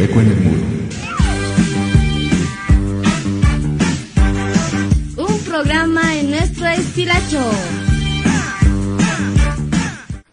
hueco en el muro. Un programa en nuestro estilacho.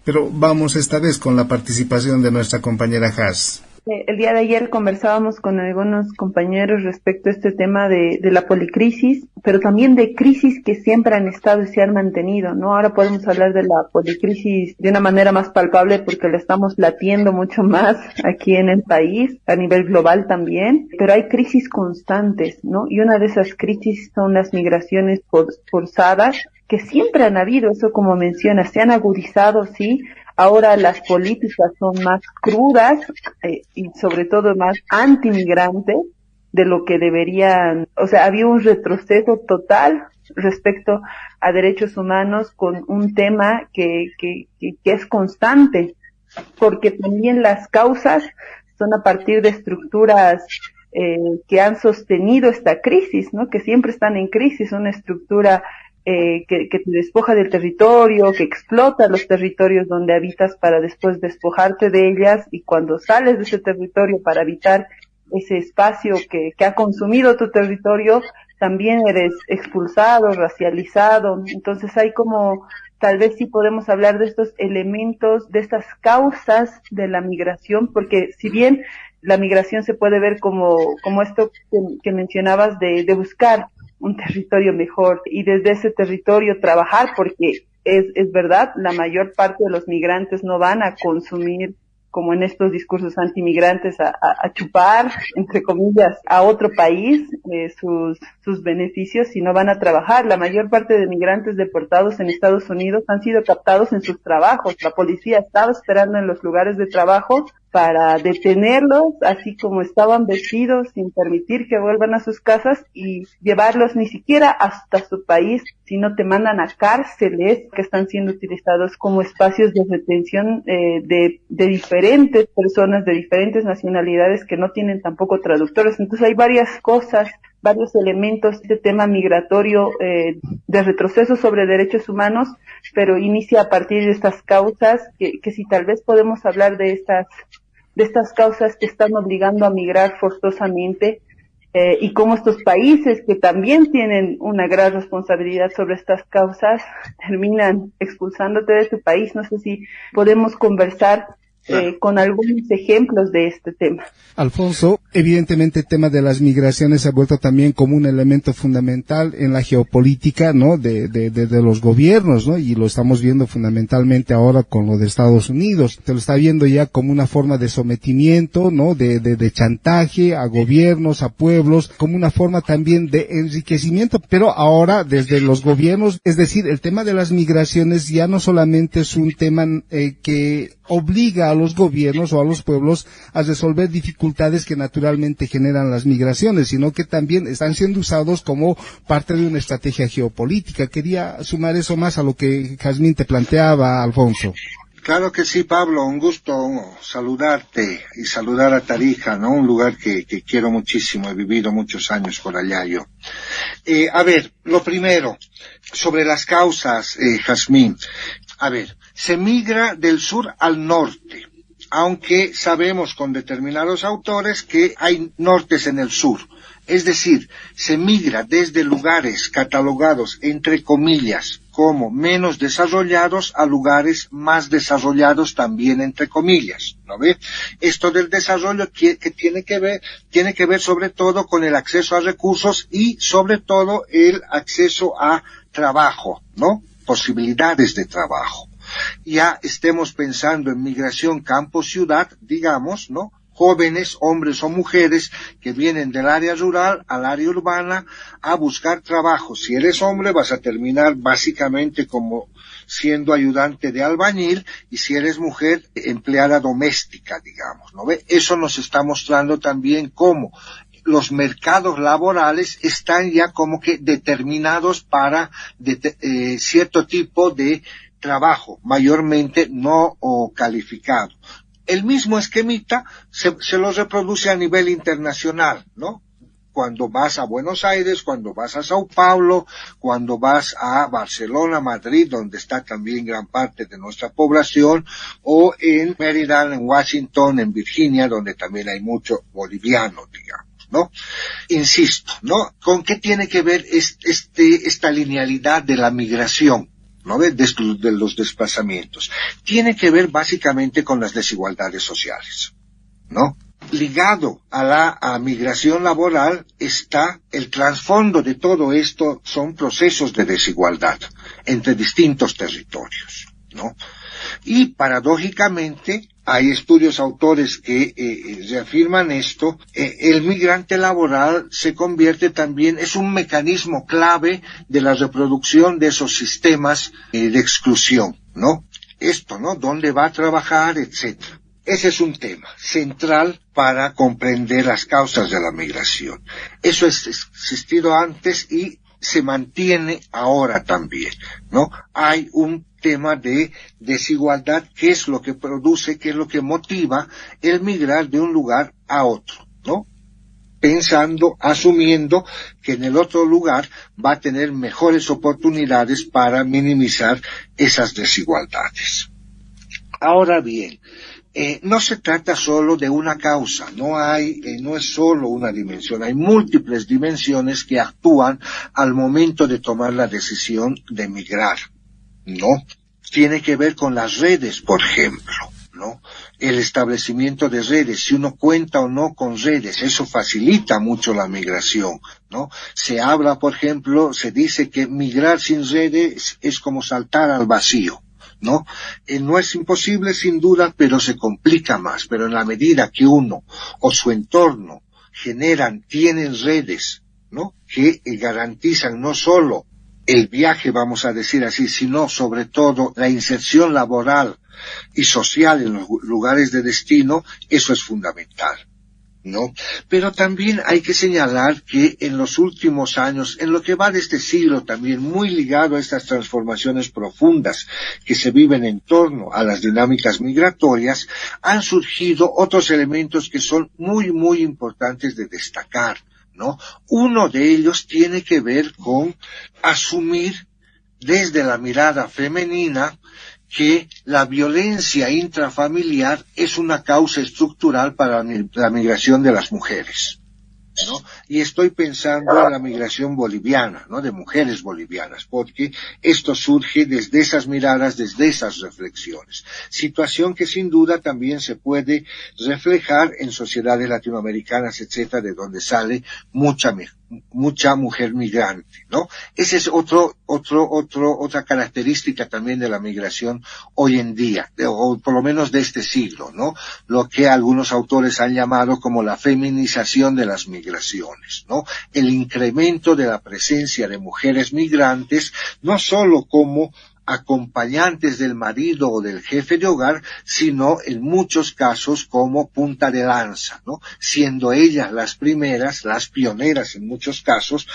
Pero vamos esta vez con la participación de nuestra compañera Has. El día de ayer conversábamos con algunos compañeros respecto a este tema de la policrisis, pero también de crisis que siempre han estado y se han mantenido, ¿no? Ahora podemos hablar de la policrisis de una manera más palpable porque la estamos latiendo mucho más aquí en el país, a nivel global también, pero hay crisis constantes, ¿no? Y una de esas crisis son las migraciones forzadas, que siempre han habido, eso como mencionas, se han agudizado, sí. Ahora las políticas son más crudas y sobre todo más antimigrantes de lo que deberían. O sea, había un retroceso total respecto a derechos humanos con un tema que es constante, porque también las causas son a partir de estructuras que han sostenido esta crisis, ¿no? Que siempre están en crisis, una estructura que te despoja del territorio, que explota los territorios donde habitas para después despojarte de ellas, y cuando sales de ese territorio para habitar ese espacio que ha consumido tu territorio, también eres expulsado, racializado. Entonces hay como, tal vez sí podemos hablar de estos elementos, de estas causas de la migración, porque si bien la migración se puede ver como esto que mencionabas de buscar un territorio mejor y desde ese territorio trabajar, porque es verdad, la mayor parte de los migrantes no van a consumir, como en estos discursos antimigrantes, a chupar, entre comillas, a otro país sus beneficios, sino van a trabajar. La mayor parte de migrantes deportados en Estados Unidos han sido captados en sus trabajos. La policía estaba esperando en los lugares de trabajo para detenerlos, así como estaban vestidos, sin permitir que vuelvan a sus casas y llevarlos ni siquiera hasta su país, sino te mandan a cárceles que están siendo utilizados como espacios de retención de diferentes personas, de diferentes nacionalidades que no tienen tampoco traductores. Entonces hay varias cosas, varios elementos de tema migratorio, de retroceso sobre derechos humanos, pero inicia a partir de estas causas, que si tal vez podemos hablar de estas causas que están obligando a migrar forzosamente, y cómo estos países que también tienen una gran responsabilidad sobre estas causas terminan expulsándote de tu país. No sé si podemos conversar con algunos ejemplos de este tema. Alfonso, evidentemente el tema de las migraciones se ha vuelto también como un elemento fundamental en la geopolítica, ¿no? De los gobiernos, ¿no? Y lo estamos viendo fundamentalmente ahora con lo de Estados Unidos. Se lo está viendo ya como una forma de sometimiento, ¿no? De chantaje a gobiernos, a pueblos, como una forma también de enriquecimiento, pero ahora desde los gobiernos, es decir, el tema de las migraciones ya no solamente es un tema que obliga a los gobiernos o a los pueblos a resolver dificultades que naturalmente generan las migraciones, sino que también están siendo usados como parte de una estrategia geopolítica. Quería sumar eso más a lo que Jazmín te planteaba, Alfonso. Claro que sí, Pablo, un gusto saludarte y saludar a Tarija, ¿no? Un lugar que quiero muchísimo, he vivido muchos años por allá yo. A ver, lo primero, sobre las causas, Jazmín. A ver, se migra del sur al norte, aunque sabemos con determinados autores que hay nortes en el sur. Es decir, se migra desde lugares catalogados, entre comillas, como menos desarrollados a lugares más desarrollados también, entre comillas, ¿no ve? Esto del desarrollo que tiene que ver sobre todo con el acceso a recursos y sobre todo el acceso a trabajo, ¿no? Posibilidades de trabajo. Ya estemos pensando en migración campo-ciudad, digamos, ¿no? Jóvenes, hombres o mujeres que vienen del área rural al área urbana a buscar trabajo. Si eres hombre vas a terminar básicamente como siendo ayudante de albañil, y si eres mujer, empleada doméstica, digamos, ¿no ve? Eso nos está mostrando también cómo los mercados laborales están ya como que determinados para cierto tipo de trabajo, mayormente no calificado. El mismo esquemita se lo reproduce a nivel internacional, ¿no? cuando vas a Buenos Aires, cuando vas a Sao Paulo, cuando vas a Barcelona, Madrid, donde está también gran parte de nuestra población, o en Maryland, en Washington, en Virginia, donde también hay mucho boliviano, digamos, ¿no? Insisto, ¿no? ¿Con qué tiene que ver esta linealidad de la migración, ¿no? De los desplazamientos? Tiene que ver básicamente con las desigualdades sociales, ¿no? Ligado a la migración laboral está el trasfondo de todo esto, son procesos de desigualdad entre distintos territorios, ¿no? Y paradójicamente hay estudios autores que reafirman esto. El migrante laboral se convierte también, es un mecanismo clave de la reproducción de esos sistemas de exclusión, ¿no? Esto, ¿no? ¿Dónde va a trabajar, etcétera? Ese es un tema central para comprender las causas de la migración. Eso ha existido antes y se mantiene ahora también, ¿no? Hay un tema de desigualdad, qué es lo que produce, qué es lo que motiva el migrar de un lugar a otro, ¿no? Pensando, asumiendo que en el otro lugar va a tener mejores oportunidades para minimizar esas desigualdades. Ahora bien, no se trata solo de una causa, no es solo una dimensión, hay múltiples dimensiones que actúan al momento de tomar la decisión de migrar, ¿no? Tiene que ver con las redes, por ejemplo, ¿no? El establecimiento de redes, si uno cuenta o no con redes, eso facilita mucho la migración, ¿no? Se habla, por ejemplo, se dice que migrar sin redes es como saltar al vacío, ¿no? No es imposible sin duda, pero se complica más. Pero en la medida que uno o su entorno tienen redes, ¿no? Que garantizan no solo el viaje, vamos a decir así, sino sobre todo la inserción laboral y social en los lugares de destino, eso es fundamental, ¿no? Pero también hay que señalar que en los últimos años, en lo que va de este siglo también, muy ligado a estas transformaciones profundas que se viven en torno a las dinámicas migratorias, han surgido otros elementos que son muy, muy importantes de destacar, ¿no? Uno de ellos tiene que ver con asumir desde la mirada femenina que la violencia intrafamiliar es una causa estructural para la migración de las mujeres, ¿no? Y estoy pensando en la migración boliviana, ¿no? De mujeres bolivianas, porque esto surge desde esas miradas, desde esas reflexiones. Situación que sin duda también se puede reflejar en sociedades latinoamericanas, etcétera, de donde sale mucha mujer migrante, ¿no? Esa es otra característica también de la migración hoy en día, o por lo menos de este siglo, ¿no? Lo que algunos autores han llamado como la feminización de las migraciones, ¿no? El incremento de la presencia de mujeres migrantes, no solo como acompañantes del marido o del jefe de hogar, sino en muchos casos como punta de lanza, ¿no? Siendo ellas las primeras, las pioneras en muchos casos,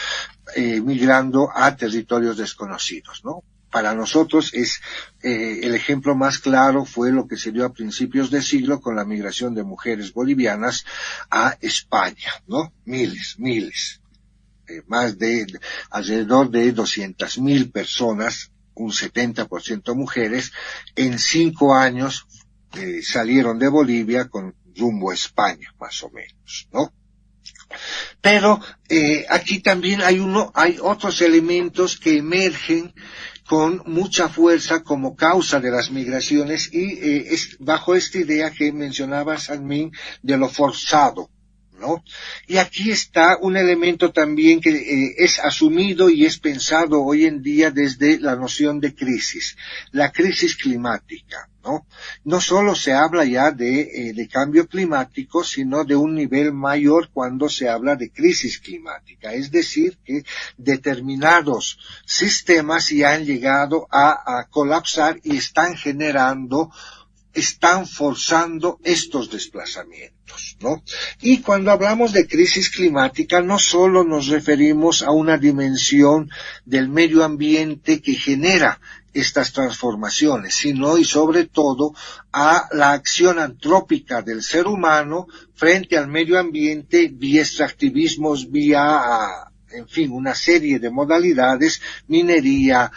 migrando a territorios desconocidos, ¿no? Para nosotros el ejemplo más claro fue lo que se dio a principios de siglo con la migración de mujeres bolivianas a España, ¿no? Miles. Alrededor de 200,000 personas, un 70% mujeres, en 5 años salieron de Bolivia con rumbo a España, más o menos, ¿no? Pero aquí también hay otros elementos que emergen con mucha fuerza como causa de las migraciones y es bajo esta idea que mencionaba Sanmin de lo forzado, ¿no? Y aquí está un elemento también que es asumido y es pensado hoy en día desde la noción de crisis, la crisis climática, ¿no? No solo se habla ya de cambio climático, sino de un nivel mayor cuando se habla de crisis climática, es decir, que determinados sistemas ya han llegado a colapsar y están forzando estos desplazamientos, ¿no? Y cuando hablamos de crisis climática, no solo nos referimos a una dimensión del medio ambiente que genera estas transformaciones, sino y sobre todo a la acción antrópica del ser humano frente al medio ambiente vía extractivismos, vía, en fin, una serie de modalidades, minería,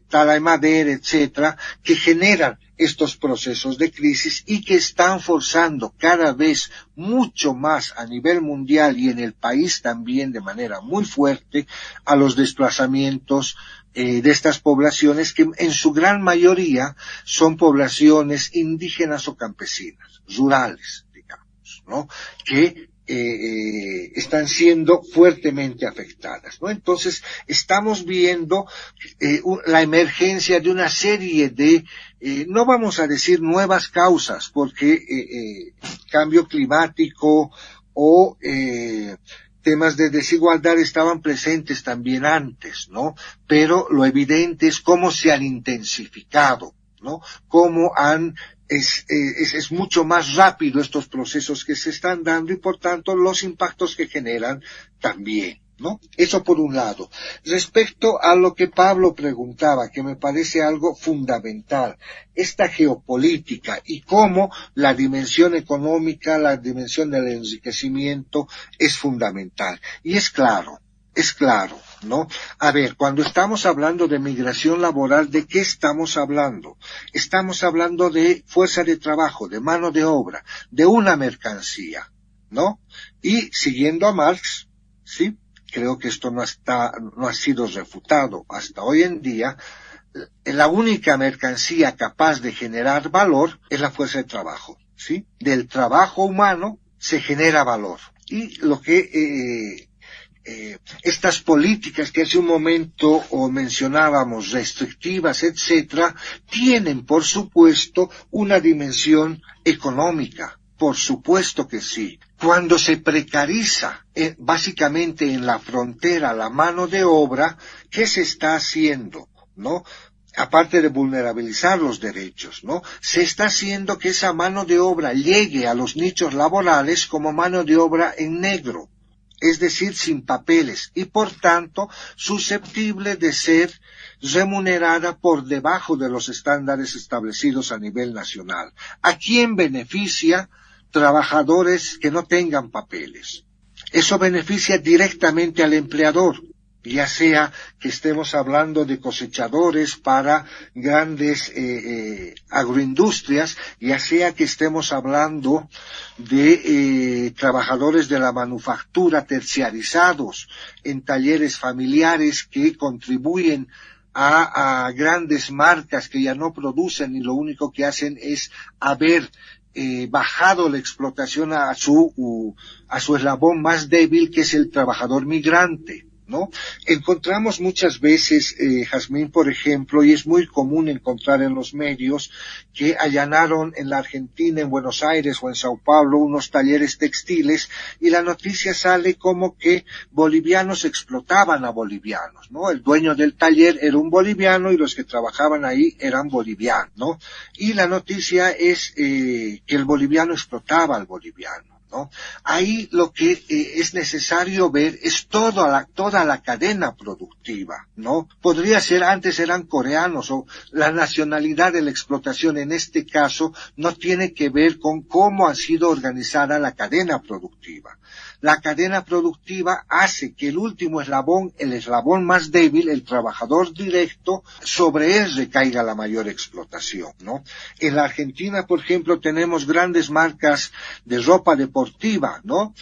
tala de madera, etcétera, que generan estos procesos de crisis y que están forzando cada vez mucho más a nivel mundial y en el país también de manera muy fuerte a los desplazamientos de estas poblaciones que en su gran mayoría son poblaciones indígenas o campesinas, rurales, digamos, ¿no? Que están siendo fuertemente afectadas, ¿no? Entonces, estamos viendo la emergencia de una serie de, no vamos a decir nuevas causas, porque cambio climático o temas de desigualdad estaban presentes también antes, ¿no? Pero lo evidente es cómo se han intensificado, ¿no? Cómo es mucho más rápido estos procesos que se están dando y por tanto los impactos que generan también, ¿no? Eso por un lado. Respecto a lo que Pablo preguntaba, que me parece algo fundamental, esta geopolítica y cómo la dimensión económica, la dimensión del enriquecimiento es fundamental. Y es claro, ¿no? A ver, cuando estamos hablando de migración laboral, ¿de qué estamos hablando? Estamos hablando de fuerza de trabajo, de mano de obra, de una mercancía, ¿no? Y siguiendo a Marx, sí, creo que esto no ha sido refutado hasta hoy en día, la única mercancía capaz de generar valor es la fuerza de trabajo, ¿sí? Del trabajo humano se genera valor. Y lo que estas políticas que hace un momento mencionábamos, restrictivas, etcétera, tienen, por supuesto, una dimensión económica. Por supuesto que sí. Cuando se precariza, básicamente en la frontera, la mano de obra, ¿qué se está haciendo? ¿No? Aparte de vulnerabilizar los derechos, ¿no? Se está haciendo que esa mano de obra llegue a los nichos laborales como mano de obra en negro. Es decir, sin papeles, y por tanto susceptible de ser remunerada por debajo de los estándares establecidos a nivel nacional. ¿A quién beneficia? Trabajadores que no tengan papeles. Eso beneficia directamente al empleador, ya sea que estemos hablando de cosechadores para grandes agroindustrias, ya sea que estemos hablando de trabajadores de la manufactura terciarizados en talleres familiares que contribuyen a grandes marcas que ya no producen y lo único que hacen es haber bajado la explotación a su eslabón más débil, que es el trabajador migrante, ¿no? Encontramos muchas veces, Jazmín, por ejemplo, y es muy común encontrar en los medios, que allanaron en la Argentina, en Buenos Aires o en Sao Paulo, unos talleres textiles, y la noticia sale como que bolivianos explotaban a bolivianos, ¿no? El dueño del taller era un boliviano y los que trabajaban ahí eran bolivianos, ¿no? Y la noticia es que el boliviano explotaba al boliviano, ¿no? Ahí lo que es necesario ver es toda la cadena productiva, ¿no? Podría ser, antes eran coreanos, o la nacionalidad de la explotación en este caso no tiene que ver con cómo ha sido organizada la cadena productiva. La cadena productiva hace que el último eslabón, el eslabón más débil, el trabajador directo, sobre él recaiga la mayor explotación, ¿no? En la Argentina, por ejemplo, tenemos grandes marcas de ropa deportiva, ¿no?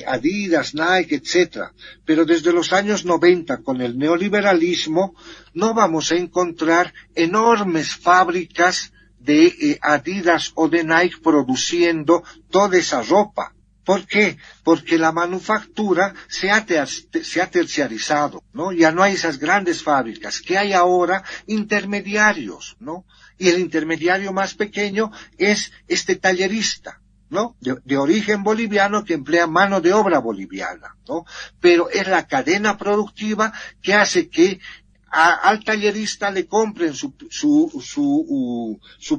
Adidas, Nike, etcétera. Pero desde los años 90, con el neoliberalismo, no vamos a encontrar enormes fábricas de Adidas o de Nike produciendo toda esa ropa. ¿Por qué? Porque la manufactura se ha terciarizado, ¿no? Ya no hay esas grandes fábricas. ¿Qué hay ahora? Intermediarios, ¿no? Y el intermediario más pequeño es este tallerista, ¿no? De origen boliviano que emplea mano de obra boliviana, ¿no? Pero es la cadena productiva que hace que al tallerista le compren su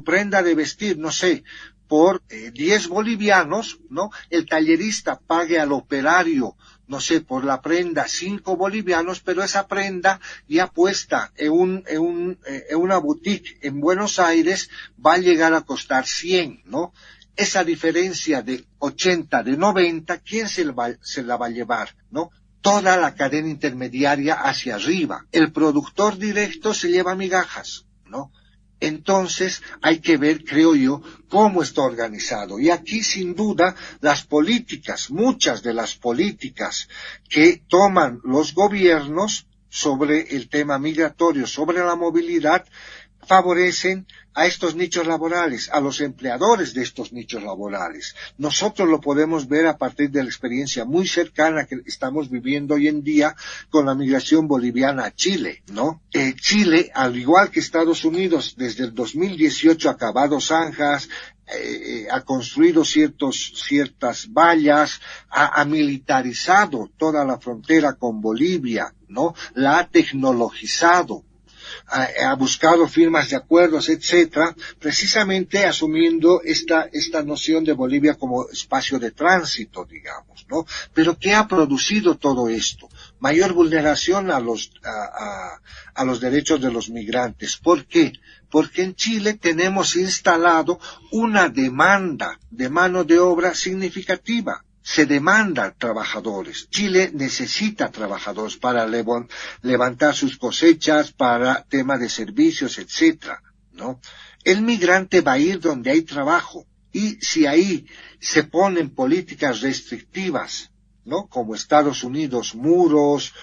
prenda de vestir, no sé, por 10 bolivianos, ¿no? El tallerista pague al operario no sé, por la prenda 5 bolivianos, pero esa prenda ya puesta en una boutique en Buenos Aires va a llegar a costar 100, ¿no? Esa diferencia de 80, de 90, ¿quién se la va a llevar, no? Toda la cadena intermediaria hacia arriba. El productor directo se lleva migajas, ¿no? Entonces hay que ver, creo yo, cómo está organizado. Y aquí, sin duda, las políticas, muchas de las políticas que toman los gobiernos sobre el tema migratorio, sobre la movilidad, favorecen a estos nichos laborales, a los empleadores de estos nichos laborales. Nosotros lo podemos ver a partir de la experiencia muy cercana que estamos viviendo hoy en día con la migración boliviana a Chile, ¿no? Chile, al igual que Estados Unidos, desde el 2018 ha cavado zanjas, ha construido ciertas vallas, ha militarizado toda la frontera con Bolivia, ¿no? La ha tecnologizado. Ha buscado firmas de acuerdos, etcétera, precisamente asumiendo esta noción de Bolivia como espacio de tránsito, digamos, ¿no? Pero ¿qué ha producido todo esto? Mayor vulneración a los derechos de los migrantes. ¿Por qué? Porque en Chile tenemos instalado una demanda de mano de obra significativa. Se demandan trabajadores. Chile necesita trabajadores para levantar sus cosechas, para temas de servicios, etcétera, ¿no? El migrante va a ir donde hay trabajo, y si ahí se ponen políticas restrictivas, ¿no? Como Estados Unidos, muros,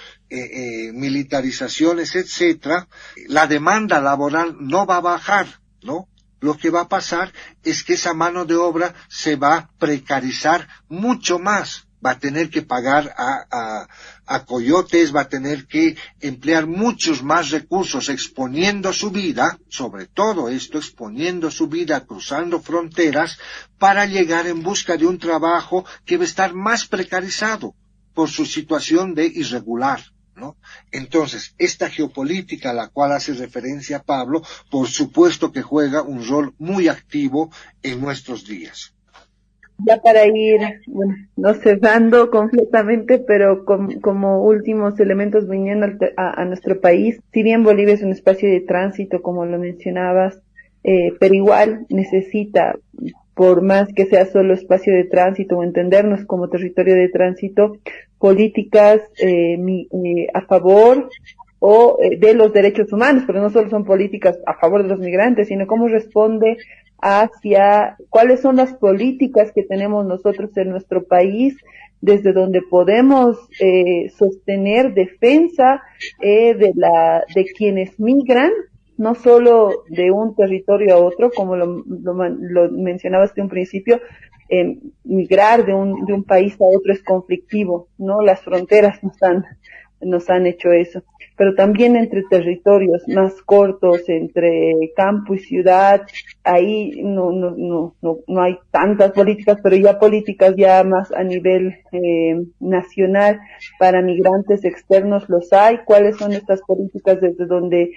militarizaciones, etcétera, la demanda laboral no va a bajar, ¿no? Lo que va a pasar es que esa mano de obra se va a precarizar mucho más. Va a tener que pagar a coyotes, va a tener que emplear muchos más recursos, exponiendo su vida, sobre todo esto, exponiendo su vida, cruzando fronteras, para llegar en busca de un trabajo que va a estar más precarizado por su situación de irregular, ¿no? Entonces, esta geopolítica a la cual hace referencia Pablo, por supuesto que juega un rol muy activo en nuestros días. Ya para ir, bueno, no cerrando completamente, pero como últimos elementos viniendo a nuestro país, si bien Bolivia es un espacio de tránsito, como lo mencionabas, pero igual necesita, por más que sea solo espacio de tránsito o entendernos como territorio de tránsito, políticas a favor o de los derechos humanos, pero no solo son políticas a favor de los migrantes, sino cómo responde hacia cuáles son las políticas que tenemos nosotros en nuestro país, desde donde podemos sostener defensa de quienes migran, no solo de un territorio a otro, como lo mencionabas de un principio. Migrar de un país a otro es conflictivo, ¿no? Las fronteras nos han hecho eso, pero también entre territorios más cortos, entre campo y ciudad, ahí no hay tantas políticas, pero ya políticas ya más a nivel nacional para migrantes externos los hay. ¿Cuáles son estas políticas desde donde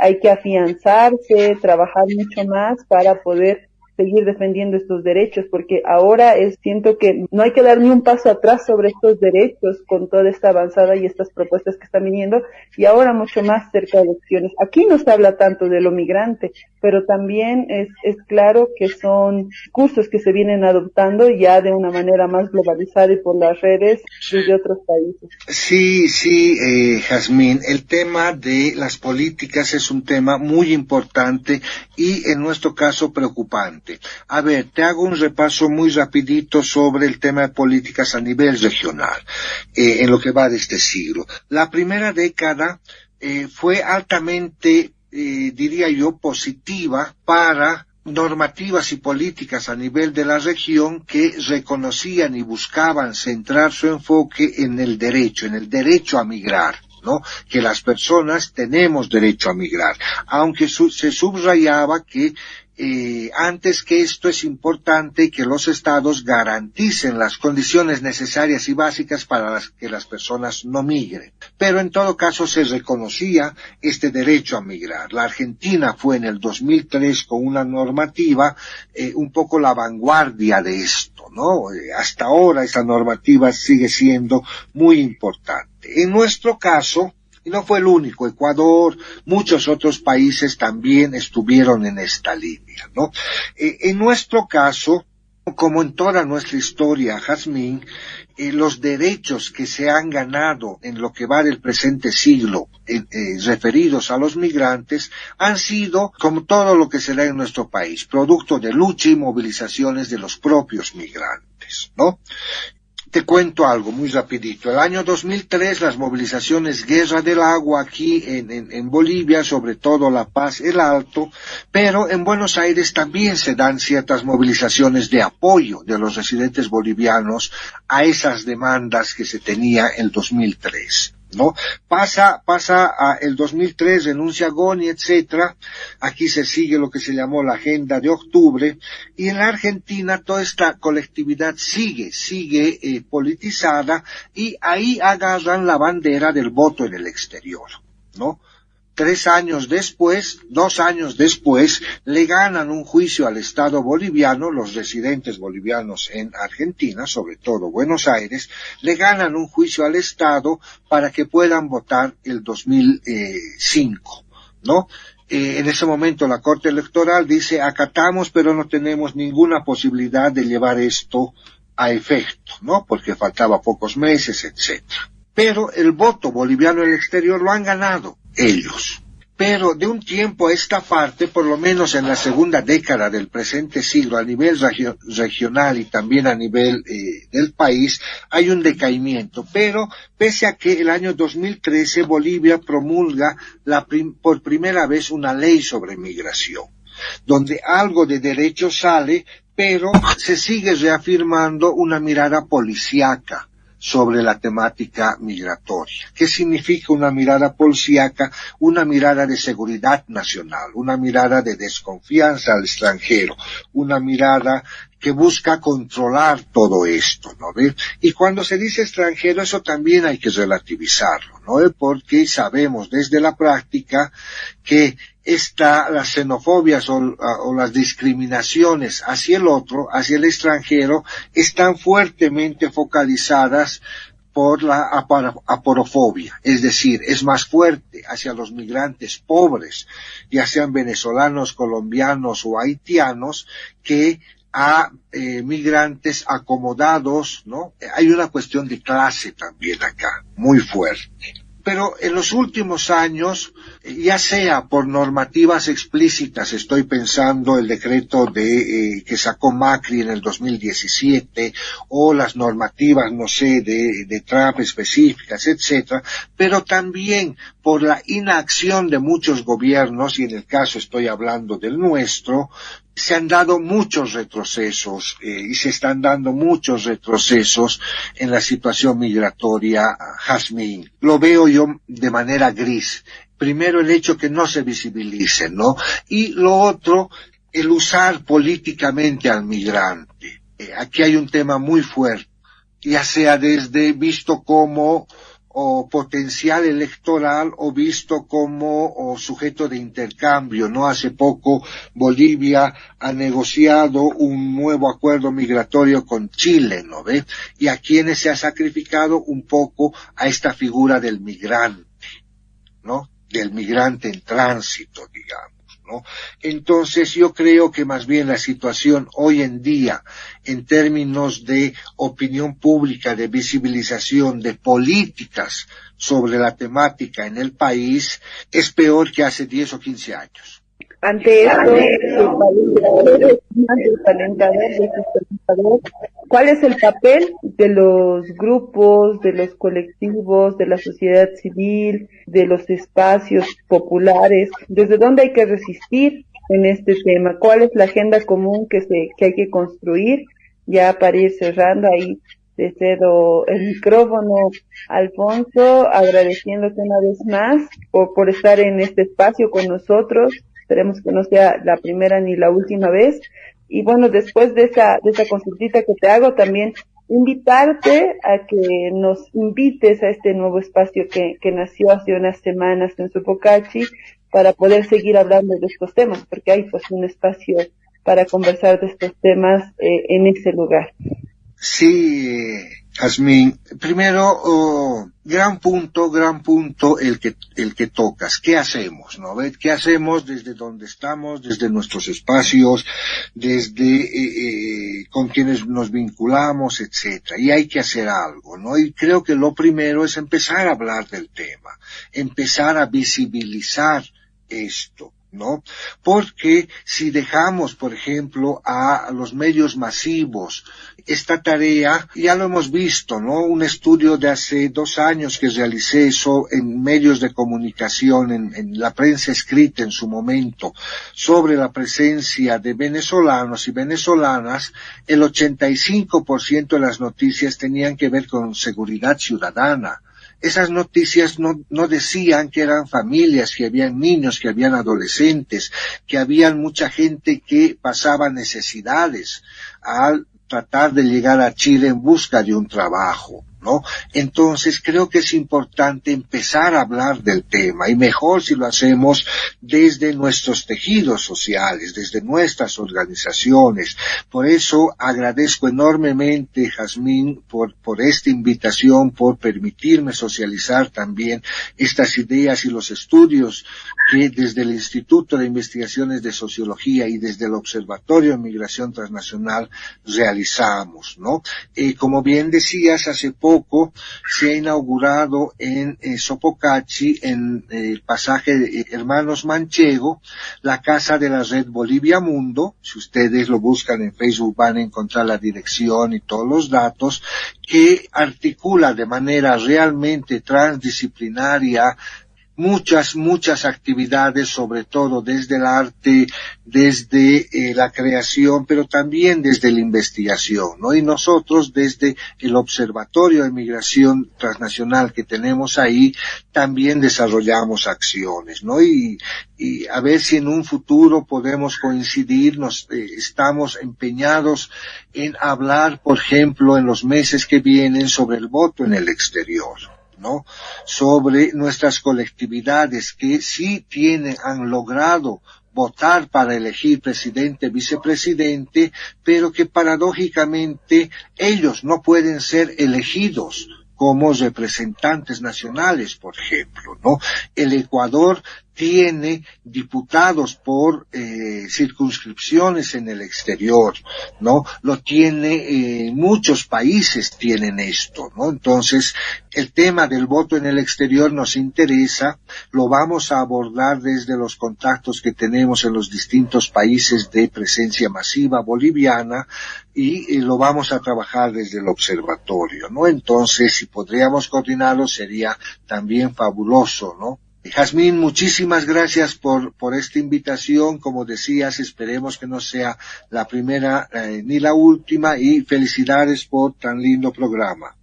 hay que afianzarse, trabajar mucho más para poder seguir defendiendo estos derechos? Porque ahora siento que no hay que dar ni un paso atrás sobre estos derechos con toda esta avanzada y estas propuestas que están viniendo, y ahora mucho más cerca de elecciones. Aquí no se habla tanto de lo migrante, pero también es claro que son cursos que se vienen adoptando ya de una manera más globalizada y por las redes desde otros países. Sí, Jazmín, el tema de las políticas es un tema muy importante y en nuestro caso preocupante. A ver, te hago un repaso muy rapidito sobre el tema de políticas a nivel regional, en lo que va de este siglo. La primera década fue altamente, diría yo, positiva para normativas y políticas a nivel de la región que reconocían y buscaban centrar su enfoque en el derecho a migrar, ¿no? Que las personas tenemos derecho a migrar, aunque se subrayaba que Antes que esto es importante que los estados garanticen las condiciones necesarias y básicas para que las personas no migren. Pero en todo caso se reconocía este derecho a migrar. La Argentina fue en el 2003 con una normativa un poco la vanguardia de esto, ¿no? Hasta ahora esa normativa sigue siendo muy importante. En nuestro caso, y no fue el único, Ecuador, muchos otros países también estuvieron en esta línea, ¿no? En nuestro caso, como en toda nuestra historia, Jazmín, los derechos que se han ganado en lo que va del presente siglo, referidos a los migrantes, han sido, como todo lo que se da en nuestro país, producto de lucha y movilizaciones de los propios migrantes, ¿no? Te cuento algo muy rapidito. El año 2003, las movilizaciones Guerra del Agua aquí en Bolivia, sobre todo La Paz, El Alto, pero en Buenos Aires también se dan ciertas movilizaciones de apoyo de los residentes bolivianos a esas demandas que se tenía en el 2003. ¿No? Pasa a el 2003, renuncia Goni, etcétera. Aquí se sigue lo que se llamó la Agenda de Octubre, y en la Argentina toda esta colectividad sigue politizada, y ahí agarran la bandera del voto en el exterior, ¿no? 2 años después, le ganan un juicio al Estado boliviano, los residentes bolivianos en Argentina, sobre todo Buenos Aires, le ganan un juicio al Estado para que puedan votar el 2005, ¿no? En ese momento la Corte Electoral dice, acatamos, pero no tenemos ninguna posibilidad de llevar esto a efecto, ¿no? Porque faltaba pocos meses, etcétera. Pero el voto boliviano en el exterior lo han ganado ellos. Pero de un tiempo a esta parte, por lo menos en la segunda década del presente siglo, a nivel regional y también a nivel del país, hay un decaimiento. Pero pese a que el año 2013 Bolivia promulga por primera vez una ley sobre migración, donde algo de derecho sale, pero se sigue reafirmando una mirada policíaca sobre la temática migratoria. ¿Qué significa una mirada policíaca? Una mirada de seguridad nacional, una mirada de desconfianza al extranjero, una mirada que busca controlar todo esto, ¿no ve? Y cuando se dice extranjero, eso también hay que relativizarlo, ¿no? Porque sabemos desde la práctica que las xenofobias o las discriminaciones hacia el otro, hacia el extranjero, están fuertemente focalizadas por la aporofobia, es decir, es más fuerte hacia los migrantes pobres, ya sean venezolanos, colombianos o haitianos, que a migrantes acomodados, ¿no? Hay una cuestión de clase también acá, muy fuerte. Pero en los últimos años, ya sea por normativas explícitas, estoy pensando el decreto que sacó Macri en el 2017, o las normativas, no sé, de Trump específicas, etcétera, pero también por la inacción de muchos gobiernos, y en el caso estoy hablando del nuestro, se han dado muchos retrocesos y se están dando muchos retrocesos en la situación migratoria, Jazmín. Lo veo yo de manera gris. Primero, el hecho que no se visibilice, ¿no? Y lo otro, el usar políticamente al migrante. Aquí hay un tema muy fuerte, ya sea visto como o potencial electoral o visto como sujeto de intercambio, ¿no? Hace poco Bolivia ha negociado un nuevo acuerdo migratorio con Chile, ¿no ve? Y a quienes se ha sacrificado un poco a esta figura del migrante, ¿no? Del migrante en tránsito, digamos, ¿no? Entonces yo creo que más bien la situación hoy en día, en términos de opinión pública, de visibilización, de políticas sobre la temática en el país, es peor que hace 10 o 15 años. Ante esto, ¿cuál es el papel de los grupos, de los colectivos, de la sociedad civil, de los espacios populares? ¿Desde dónde hay que resistir en este tema? ¿Cuál es la agenda común que hay que construir? Ya para ir cerrando, ahí te cedo el micrófono, Alfonso, agradeciéndote una vez más por estar en este espacio con nosotros. esperemos que no sea la primera ni la última vez. Y bueno, después de esa consultita que te hago, también invitarte a que nos invites a este nuevo espacio que nació hace unas semanas en Sopocachi para poder seguir hablando de estos temas, porque hay pues un espacio para conversar de estos temas en ese lugar. Sí, Jazmín. Primero, gran punto el que tocas. ¿Qué hacemos, no? ¿Qué hacemos desde donde estamos, desde nuestros espacios, desde con quienes nos vinculamos, etcétera? Y hay que hacer algo, ¿no? Y creo que lo primero es empezar a hablar del tema, empezar a visibilizar esto, ¿no? Porque si dejamos, por ejemplo, a los medios masivos esta tarea, ya lo hemos visto, ¿no? Un estudio de hace 2 años que realicé eso en medios de comunicación, en la prensa escrita en su momento, sobre la presencia de venezolanos y venezolanas, el 85% de las noticias tenían que ver con seguridad ciudadana. Esas noticias no decían que eran familias, que habían niños, que habían adolescentes, que habían mucha gente que pasaba necesidades al tratar de llegar a Chile en busca de un trabajo, ¿no? Entonces creo que es importante empezar a hablar del tema, y mejor si lo hacemos desde nuestros tejidos sociales, desde nuestras organizaciones. Por eso agradezco enormemente, Jazmín, por esta invitación, por permitirme socializar también estas ideas y los estudios que desde el Instituto de Investigaciones de Sociología y desde el Observatorio de Migración Transnacional realizamos, ¿no? Como bien decías, hace poco se ha inaugurado en Sopocachi, en el pasaje de Hermanos Manchego, la Casa de la Red Bolivia Mundo. Si ustedes lo buscan en Facebook van a encontrar la dirección y todos los datos, que articula de manera realmente transdisciplinaria muchas actividades, sobre todo desde el arte, desde la creación, pero también desde la investigación, ¿no? Y nosotros desde el Observatorio de Migración Transnacional que tenemos ahí, también desarrollamos acciones, ¿no? Y a ver si en un futuro podemos coincidir. Estamos empeñados en hablar, por ejemplo, en los meses que vienen sobre el voto en el exterior, ¿no? Sobre nuestras colectividades que sí han logrado votar para elegir presidente, vicepresidente, pero que paradójicamente ellos no pueden ser elegidos como representantes nacionales, por ejemplo, ¿no? El Ecuador tiene diputados por circunscripciones en el exterior, ¿no? Lo tiene, muchos países tienen esto, ¿no? Entonces, el tema del voto en el exterior nos interesa, lo vamos a abordar desde los contactos que tenemos en los distintos países de presencia masiva boliviana, y lo vamos a trabajar desde el observatorio, ¿no? Entonces, si podríamos coordinarlo, sería también fabuloso, ¿no? Jazmín, muchísimas gracias por esta invitación. Como decías, esperemos que no sea la primera ni la última, y felicidades por tan lindo programa.